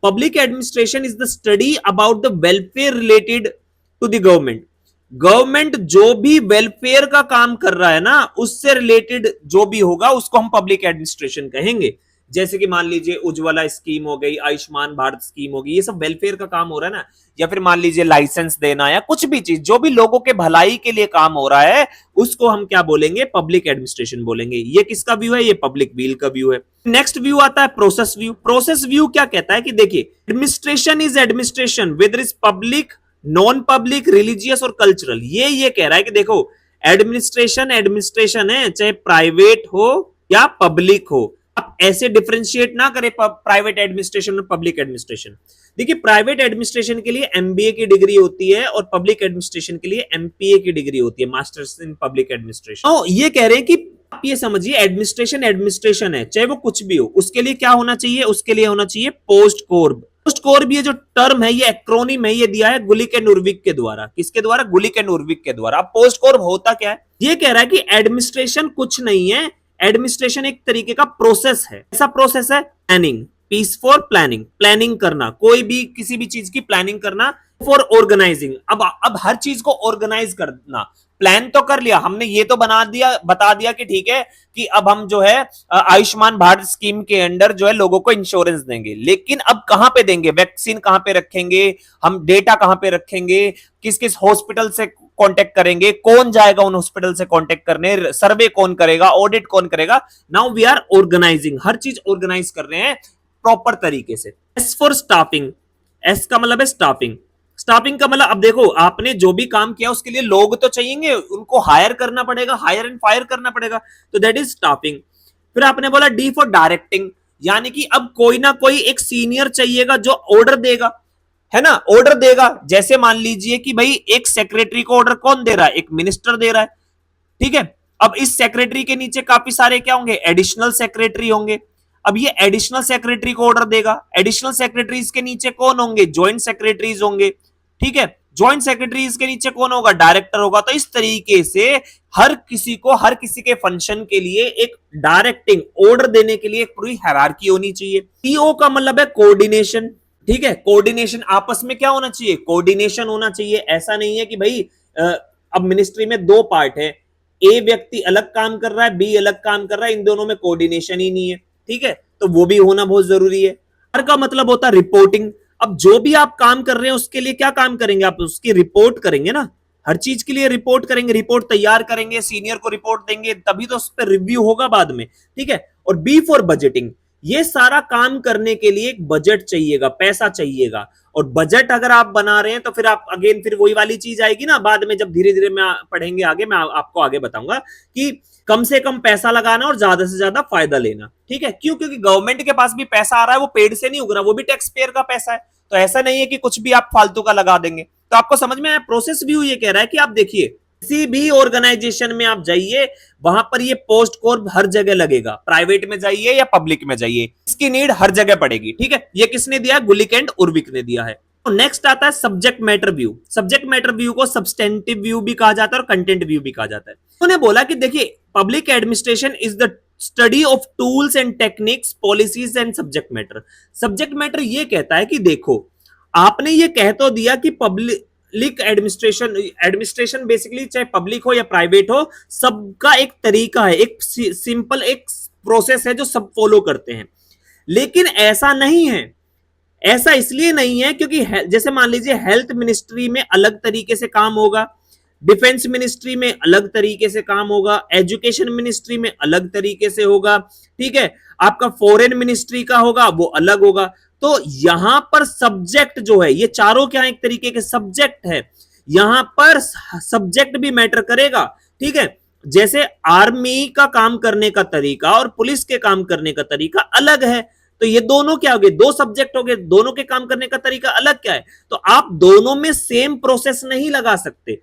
public administration is the study about the welfare related to the government. Government जो भी वेलफेयर का काम कर रहा है ना, उससे रिलेटेड जो भी होगा उसको हम पब्लिक एडमिनिस्ट्रेशन कहेंगे। जैसे कि मान लीजिए उज्ज्वला स्कीम हो गई, आयुष्मान भारत स्कीम हो गई, ये सब वेलफेयर का काम हो रहा है ना। या फिर मान लीजिए लाइसेंस देना या कुछ भी चीज जो भी लोगों के भलाई के लिए काम हो रहा है, उसको हम क्या बोलेंगे, पब्लिक एडमिनिस्ट्रेशन बोलेंगे। ये किसका व्यू है, ये पब्लिक विल का व्यू है। नेक्स्ट व्यू आता है प्रोसेस व्यू। प्रोसेस व्यू क्या कहता है कि देखिए administration is administration whether is public, non public, religious और कल्चरल। ये कह रहा है कि देखो एडमिनिस्ट्रेशन एडमिनिस्ट्रेशन है, चाहे प्राइवेट हो या पब्लिक हो। आप ऐसे डिफरेंशिएट ना करें प्राइवेट एडमिनिस्ट्रेशन और पब्लिक एडमिनिस्ट्रेशन। देखिए प्राइवेट एडमिनिस्ट्रेशन के लिए एमबीए की डिग्री होती है और पब्लिक एडमिनिस्ट्रेशन के लिए एमपीए की डिग्री होती है, मास्टर्स इन पब्लिक एडमिनिस्ट्रेशन। तो ये कह रहे हैं कि आप ये समझिए एडमिनिस्ट्रेशन एडमिनिस्ट्रेशन है, चाहे वो कुछ भी हो, उसके लिए क्या होना चाहिए, उसके लिए होना चाहिए पोस्ट कोर्ब। पोस्ट कोर्ब ये जो टर्म है, ये एक्रोनिम है, ये दिया है गुलिक एंड उर्विक के द्वारा। किसके द्वारा, गुलिक एंड उर्विक के द्वारा। अब पोस्ट कोर्ब होता क्या है, ये कह रहा है कि एडमिनिस्ट्रेशन कुछ नहीं है, एडमिनिस्ट्रेशन एक तरीके का प्रोसेस है। ऐसा प्रोसेस है planning, peace for planning, planning करना, कोई भी किसी भी चीज की प्लानिंग करना। फॉर ऑर्गेनाइजिंग, अब हर चीज को ऑर्गेनाइज करना। प्लान तो कर लिया हमने, ये तो बना दिया, बता दिया कि ठीक है कि अब हम जो है आयुष्मान भारत स्कीम के अंडर जो है लोगों को इंश्योरेंस देंगे, लेकिन अब कहां पे देंगे, वैक्सीन कहां पे रखेंगे, हम डेटा कहां पे रखेंगे, किस किस हॉस्पिटल से कांटेक्ट करेंगे, कौन जाएगा उन हॉस्पिटल से कांटेक्ट करने, सर्वे कौन करेगा, ऑडिट कौन करेगा। नाउ वी आर ऑर्गेनाइजिंग, हर चीज ऑर्गेनाइज कर रहे हैं प्रॉपर तरीके से। एस फॉर स्टाफिंग, एस का मतलब है स्टाफिंग। स्टाफिंग का मतलब अब देखो आपने जो भी काम किया उसके लिए लोग तो चाहिए, उनको हायर करना पड़ेगा, हायर एंड फायर करना पड़ेगा, तो दैट इज स्टाफिंग। फिर आपने बोला डी फॉर डायरेक्टिंग, यानी कि अब कोई ना कोई एक सीनियर चाहिएगा जो ऑर्डर देगा, है ना, ऑर्डर देगा। जैसे मान लीजिए कि भाई एक सेक्रेटरी को ऑर्डर कौन दे रहा है, एक मिनिस्टर दे रहा है, ठीक है। अब इस सेक्रेटरी के नीचे काफी सारे क्या होंगे, एडिशनल सेक्रेटरी होंगे। अब ये एडिशनल सेक्रेटरी को ऑर्डर देगा, एडिशनल सेक्रेटरीज के नीचे कौन होंगे, ज्वाइंट सेक्रेटरीज होंगे, ठीक है। ज्वाइंट सेक्रेटरीज के नीचे कौन होगा, डायरेक्टर होगा। तो इस तरीके से हर किसी को, हर किसी के फंक्शन के लिए एक डायरेक्टिंग, ऑर्डर देने के लिए एक पूरी हायरार्की होनी चाहिए। पीओ का मतलब है कोऑर्डिनेशन, ठीक है, कोऑर्डिनेशन आपस में क्या होना चाहिए, कोऑर्डिनेशन होना चाहिए। ऐसा नहीं है कि भाई अ, अब मिनिस्ट्री में दो पार्ट है, ए व्यक्ति अलग काम कर रहा है, बी अलग काम कर रहा है, इन दोनों में कोऑर्डिनेशन ही नहीं है। ठीक है, तो वो भी होना बहुत जरूरी है। हर का मतलब होता है रिपोर्टिंग। अब जो भी आप काम कर रहे हैं उसके लिए क्या काम करेंगे, आप उसकी रिपोर्ट करेंगे ना, हर चीज के लिए रिपोर्ट करेंगे, रिपोर्ट तैयार करेंगे, सीनियर को रिपोर्ट देंगे, तभी तो उस पर रिव्यू होगा बाद में। ठीक है, और बी फॉर बजटिंग, ये सारा काम करने के लिए एक बजट चाहिएगा, पैसा चाहिएगा। और बजट अगर आप बना रहे हैं तो फिर आप अगेन फिर वही वाली चीज आएगी ना, बाद में जब धीरे धीरे मैं पढ़ेंगे आगे, मैं आपको आगे बताऊंगा कि कम से कम पैसा लगाना और ज्यादा से ज्यादा फायदा लेना। ठीक है, क्यों, क्योंकि गवर्नमेंट के पास भी पैसा आ रहा है, वो पेड़ से नहीं उग रहा, वो भी टैक्स पेयर का पैसा है। तो ऐसा नहीं है कि कुछ भी आप फालतू का लगा देंगे। तो आपको समझ में आया, प्रोसेस व्यू ये कह रहा है कि आप देखिए किसी भी ऑर्गेनाइजेशन में आप जाइए, वहां पर ये पोस्ट कोड हर जगह लगेगा, प्राइवेट में जाइए या पब्लिक में जाइए, इसकी नीड हर जगह पड़ेगी। ठीक है, ये किसने दिया, गुलिक एंड उर्विक ने दिया है। तो नेक्स्ट आता है subject matter view. Subject matter view को सब्सटेंटिव व्यू भी कहा जाता है और कंटेंट व्यू भी कहा जाता है। उन्होंने बोला कि देखिए public administration is the study of tools and techniques, policies and subject matter. Subject matter ये कहता है कि देखो आपने ये कह तो दिया कि पब्लिक एडमिनिस्ट्रेशन, एडमिनिस्ट्रेशन बेसिकली चाहे पब्लिक हो या प्राइवेट हो, सबका एक तरीका है, एक सिंपल एक प्रोसेस है जो सब फॉलो करते हैं। लेकिन ऐसा नहीं है, ऐसा इसलिए नहीं है क्योंकि जैसे मान लीजिए हेल्थ मिनिस्ट्री में अलग तरीके से काम होगा, डिफेंस मिनिस्ट्री में अलग तरीके से काम होगा, एजुकेशन मिनिस्ट्री में अलग तरीके से होगा। ठीक है, आपका फॉरेन मिनिस्ट्री का होगा वो अलग होगा। तो यहां पर सब्जेक्ट जो है, ये चारों क्या एक तरीके के सब्जेक्ट है, यहां पर सब्जेक्ट भी मैटर करेगा। ठीक है, जैसे आर्मी का काम करने का तरीका और पुलिस के काम करने का तरीका अलग है, तो ये दोनों क्या हो गए, दो सब्जेक्ट हो गए, दोनों के काम करने का तरीका अलग क्या है। तो आप दोनों में सेम प्रोसेस नहीं लगा सकते।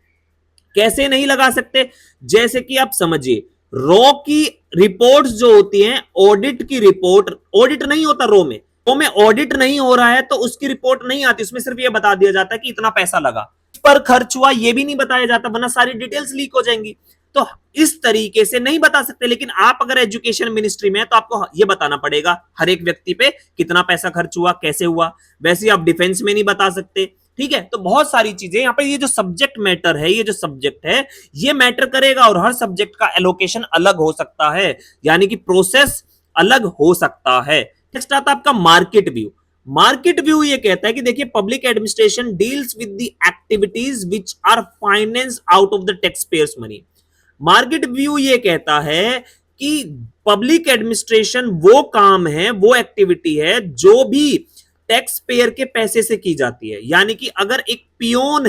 कैसे नहीं लगा सकते, जैसे कि आप समझिए रॉ की रिपोर्ट्स जो होती हैं, ऑडिट की रिपोर्ट, ऑडिट नहीं होता रो में ऑडिट नहीं हो रहा है तो उसकी रिपोर्ट नहीं आती, उसमें सिर्फ ये बता दिया जाता है कि इतना पैसा लगा, इस पर खर्च हुआ, ये भी नहीं बताया जाता, वरना सारी डिटेल्स लीक हो जाएंगी। तो इस तरीके से नहीं बता सकते। लेकिन आप अगर एजुकेशन मिनिस्ट्री में है तो आपको ये बताना पड़ेगा हर एक व्यक्ति पे कितना पैसा खर्च हुआ, कैसे हुआ। वैसे ही आप डिफेंस में नहीं बता सकते। ठीक है, तो बहुत सारी चीजें यहां पर, ये जो सब्जेक्ट मैटर है, ये जो सब्जेक्ट है ये मैटर करेगा, और हर सब्जेक्ट का एलोकेशन अलग हो सकता है, यानी कि प्रोसेस अलग हो सकता है। नेक्स्ट आता है आपका मार्केट व्यू। मार्केट व्यू ये कहता है कि देखिए public administration deals with the activities which are finance out of the tax payers money. Market view ये कहता है कि पब्लिक एडमिनिस्ट्रेशन वो काम है, वो एक्टिविटी है जो भी टैक्स पेयर के पैसे से की जाती है। यानी कि अगर एक पियोन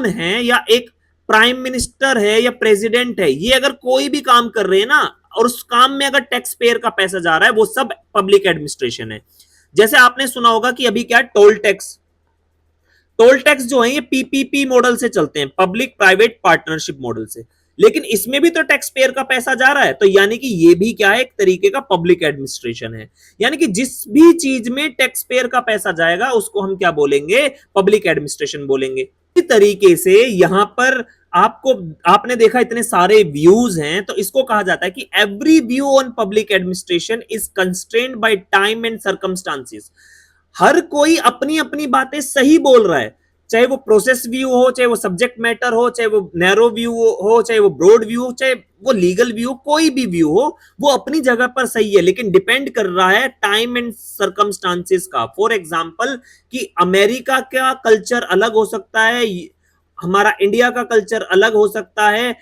है या एक प्राइम मिनिस्टर है या प्रेसिडेंट है, ये अगर कोई भी काम कर रहे हैं ना और उस काम में अगर टैक्स पेयर का पैसा जा रहा है, वो सब पब्लिक एडमिनिस्ट्रेशन है। जैसे आपने सुना होगा कि अभी क्या है, टोल टैक्स जो है ये पीपीपी मॉडल से चलते हैं, पब्लिक प्राइवेट पार्टनरशिप मॉडल से। लेकिन इसमें भी तो टैक्स पेयर का पैसा जा रहा है, तो यानी कि ये भी क्या है, एक तरीके का पब्लिक एडमिनिस्ट्रेशन है। यानी कि जिस भी चीज में टैक्स पेयर का पैसा जाएगा उसको हम क्या बोलेंगे, पब्लिक एडमिनिस्ट्रेशन बोलेंगे। इस तरीके से यहां पर आपने देखा इतने सारे व्यूज हैं, तो इसको कहा जाता है कि every view on public administration is constrained by time and circumstances. हर कोई अपनी अपनी बातें सही बोल रहा है, चाहे वो प्रोसेस व्यू हो, चाहे वो सब्जेक्ट मैटर हो, चाहे वो नैरो व्यू हो, चाहे वो ब्रॉड व्यू हो, चाहे वो लीगल व्यू, कोई भी व्यू हो, वो अपनी जगह पर सही है, लेकिन डिपेंड कर रहा है टाइम एंड सर्कमस्टांसेस का। फॉर एग्जांपल कि अमेरिका का कल्चर अलग हो सकता है, हमारा इंडिया का कल्चर अलग हो सकता है,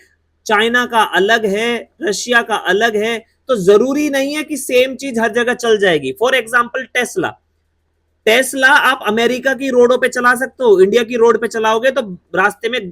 चाइना का अलग है, रशिया का अलग है। तो जरूरी नहीं है कि सेम चीज हर जगह चल जाएगी। फॉर एग्जाम्पल टेस्ला आप अमेरिका की रोडों पे चला सकते हो, इंडिया की रोड पे चलाओगे तो रास्ते में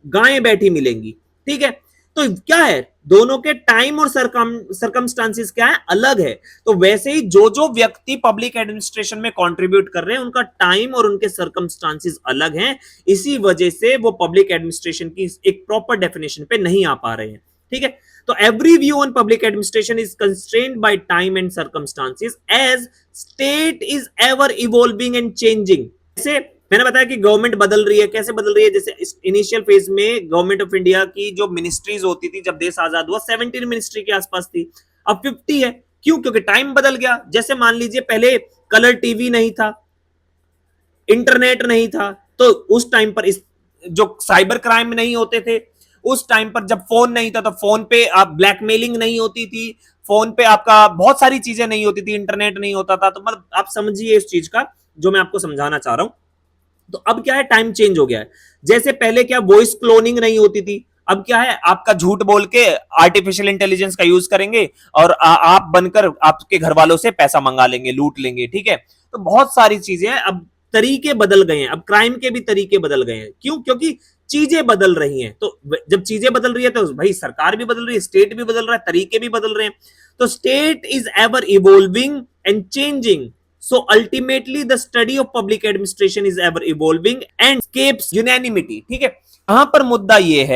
गायें बैठी मिलेंगी। ठीक है, तो क्या है, दोनों के टाइम और सरकमस्टांसेस क्या है, अलग है। तो वैसे ही जो जो व्यक्ति पब्लिक एडमिनिस्ट्रेशन में कंट्रीब्यूट कर रहे हैं उनका टाइम और उनके सरकमस्टांसेस अलग हैं, इसी वजह से वो पब्लिक एडमिनिस्ट्रेशन की एक प्रॉपर डेफिनेशन पे नहीं आ पा रहे हैं। ठीक है, तो every view on public administration is constrained by time and circumstances as state is ever evolving and changing. जैसे मैंने बताया कि गवर्नमेंट बदल रही है, कैसे बदल रही है, जैसे इनिशियल फेज में गवर्नमेंट ऑफ इंडिया की जो मिनिस्ट्रीज होती थी जब देश आजाद हुआ, 17 मिनिस्ट्री के आसपास थी, अब 50 है। क्यों, क्योंकि टाइम बदल गया। जैसे मान लीजिए पहले कलर टीवी नहीं था, इंटरनेट नहीं था, तो उस टाइम पर इस जो साइबर क्राइम नहीं होते थे, उस टाइम पर जब फोन नहीं था तो फोन पे आप ब्लैकमेलिंग नहीं होती थी, फोन पे आपका बहुत सारी चीजें नहीं होती थी, इंटरनेट नहीं होता था, तो मतलब आप समझिए इस चीज का जो मैं आपको समझाना चाह रहा हूं। तो अब क्या है, टाइम चेंज हो गया है। जैसे पहले क्या वॉइस क्लोनिंग नहीं होती थी, अब क्या है, आपका झूठ बोल के आर्टिफिशियल इंटेलिजेंस का यूज करेंगे और आप बनकर आपके घर वालों से पैसा मंगा लेंगे, लूट लेंगे, ठीक है। तो बहुत सारी चीजें हैं, अब तरीके बदल गए हैं, अब क्राइम के भी तरीके बदल गए हैं। क्यों? क्योंकि चीजें बदल रही हैं। तो जब चीजें बदल रही है तो भाई सरकार भी बदल रही है, स्टेट भी बदल रहा है, तरीके भी बदल रहे हैं। तो state is ever evolving and changing. So ultimately the study of public administration is ever evolving and escapes unanimity। ठीक है, यहां पर मुद्दा यह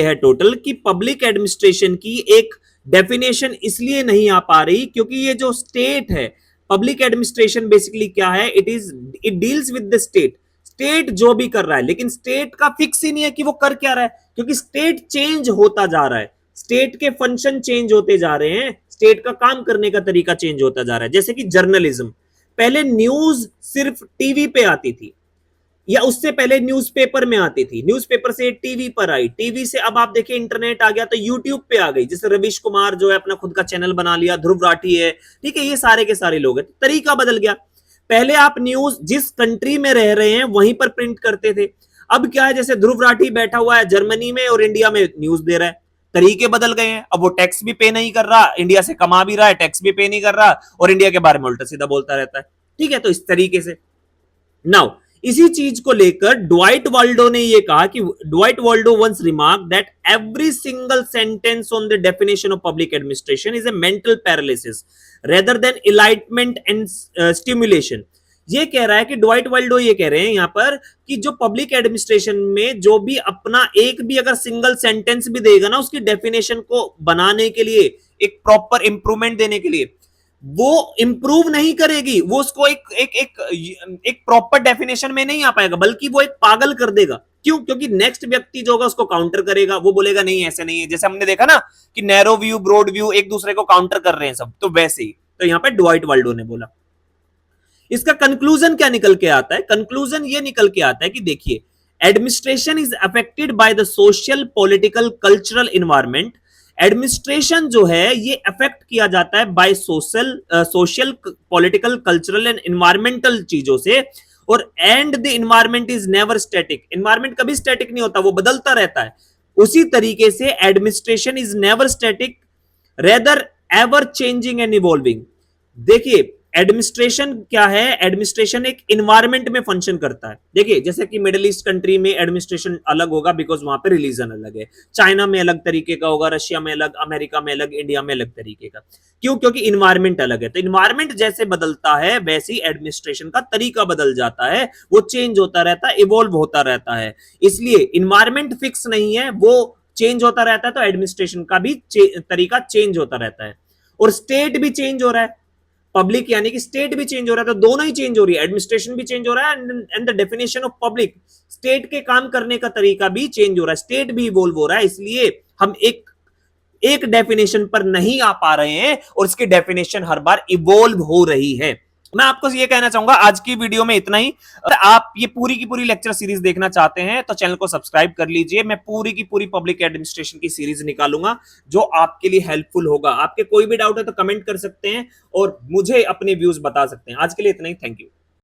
है टोटल, कि पब्लिक एडमिनिस्ट्रेशन की एक डेफिनेशन इसलिए नहीं आ पा रही क्योंकि ये जो स्टेट है, पब्लिक एडमिनिस्ट्रेशन बेसिकली क्या है, it deals with the state. State जो भी कर रहा है, लेकिन स्टेट का फिक्स ही नहीं है कि वो कर क्या रहा है, क्योंकि स्टेट चेंज होता जा रहा है, स्टेट के फंक्शन चेंज होते जा रहे हैं, स्टेट का काम करने का तरीका चेंज होता जा रहा है। जैसे कि जर्नलिज्म, पहले न्यूज सिर्फ टीवी पे आती थी, या उससे पहले न्यूज़पेपर में आती थी, न्यूज़पेपर से टीवी पर आई, टीवी से अब आप देखिए इंटरनेट आ गया तो यूट्यूब पे आ गई। जैसे रवीश कुमार जो है अपना खुद का चैनल बना लिया, ध्रुव राठी है, ठीक है, ये सारे के सारे लोग हैं। तरीका बदल गया। पहले आप न्यूज जिस कंट्री में रह रहे हैं वहीं पर प्रिंट करते थे, अब क्या है, जैसे ध्रुव राठी बैठा हुआ है जर्मनी में और इंडिया में न्यूज दे रहा है, तरीके बदल गए हैं। अब वो टैक्स भी पे नहीं कर रहा, इंडिया से कमा भी रहा है, टैक्स भी पे नहीं कर रहा और इंडिया के बारे में उल्टा सीधा बोलता रहता है, ठीक है। तो इस तरीके से नाउ इसी चीज को लेकर ड्वाइट वाल्डो ने यह कहा कि Dwight Waldo once remark that every single sentence on the definition of public administration is a mental paralysis rather than enlightenment and stimulation. ये कह रहा है कि ड्वाइट वाल्डो ये कह रहे हैं यहां पर कि जो पब्लिक एडमिनिस्ट्रेशन में जो भी अपना एक भी अगर सिंगल सेंटेंस भी देगा ना, उसकी डेफिनेशन को बनाने के लिए, एक प्रॉपर इंप्रूवमेंट देने के लिए, वो इंप्रूव नहीं करेगी, वो उसको एक एक एक एक प्रॉपर डेफिनेशन में नहीं आ पाएगा, बल्कि वो एक पागल कर देगा। क्यों? क्योंकि नेक्स्ट व्यक्ति जो होगा उसको काउंटर करेगा, वो बोलेगा नहीं ऐसे नहीं है। जैसे हमने देखा ना कि नैरो व्यू ब्रॉड व्यू एक दूसरे को काउंटर कर रहे हैं सब, तो वैसे ही तो यहां पे ड्वाइट वाल्डो ने बोला। इसका कंक्लूजन क्या निकल के आता है? कंक्लूजन ये निकल के आता है कि देखिए, administration is affected by the social political cultural environment. Administration जो है ये अफेक्ट किया जाता है by social political cultural and environmental चीजों से। और and the environment is never static. Environment कभी स्टैटिक नहीं होता, वो बदलता रहता है। उसी तरीके से administration is never static, rather ever changing and evolving. देखिए, एडमिनिस्ट्रेशन क्या है? एडमिनिस्ट्रेशन एक इन्वायरमेंट में फंक्शन करता है। देखिए, जैसे कि मिडिल ईस्ट कंट्री में एडमिनिस्ट्रेशन अलग होगा बिकॉज वहां पे रिलीजन अलग है, चाइना में अलग तरीके का होगा, रशिया में अलग, अमेरिका में अलग, इंडिया में अलग तरीके का। क्यों? क्योंकि इन्वायरमेंट अलग है। तो इन्वायरमेंट जैसे बदलता है वैसे ही एडमिनिस्ट्रेशन का तरीका बदल जाता है, वो चेंज होता रहता है, इवॉल्व होता रहता है। इसलिए इन्वायरमेंट फिक्स नहीं है, वो चेंज होता रहता है, तो एडमिनिस्ट्रेशन का भी तरीका चेंज होता रहता है। और स्टेट भी चेंज हो रहा है, पब्लिक यानी कि स्टेट भी चेंज हो रहा है, तो दोनों ही चेंज हो रही है, एडमिनिस्ट्रेशन भी चेंज हो रहा है and the definition of public, state के काम करने का तरीका भी चेंज हो रहा है, स्टेट भी इवॉल्व हो रहा है। इसलिए हम एक डेफिनेशन पर नहीं आ पा रहे हैं और इसकी डेफिनेशन हर बार इवॉल्व हो रही है। मैं आपको ये कहना चाहूंगा आज की वीडियो में इतना ही। अगर आप ये पूरी की पूरी लेक्चर सीरीज देखना चाहते हैं तो चैनल को सब्सक्राइब कर लीजिए। मैं पूरी की पूरी पब्लिक एडमिनिस्ट्रेशन की सीरीज निकालूंगा जो आपके लिए हेल्पफुल होगा। आपके कोई भी डाउट है तो कमेंट कर सकते हैं और मुझे अपने व्यूज बता सकते हैं। आज के लिए इतना ही, थैंक यू।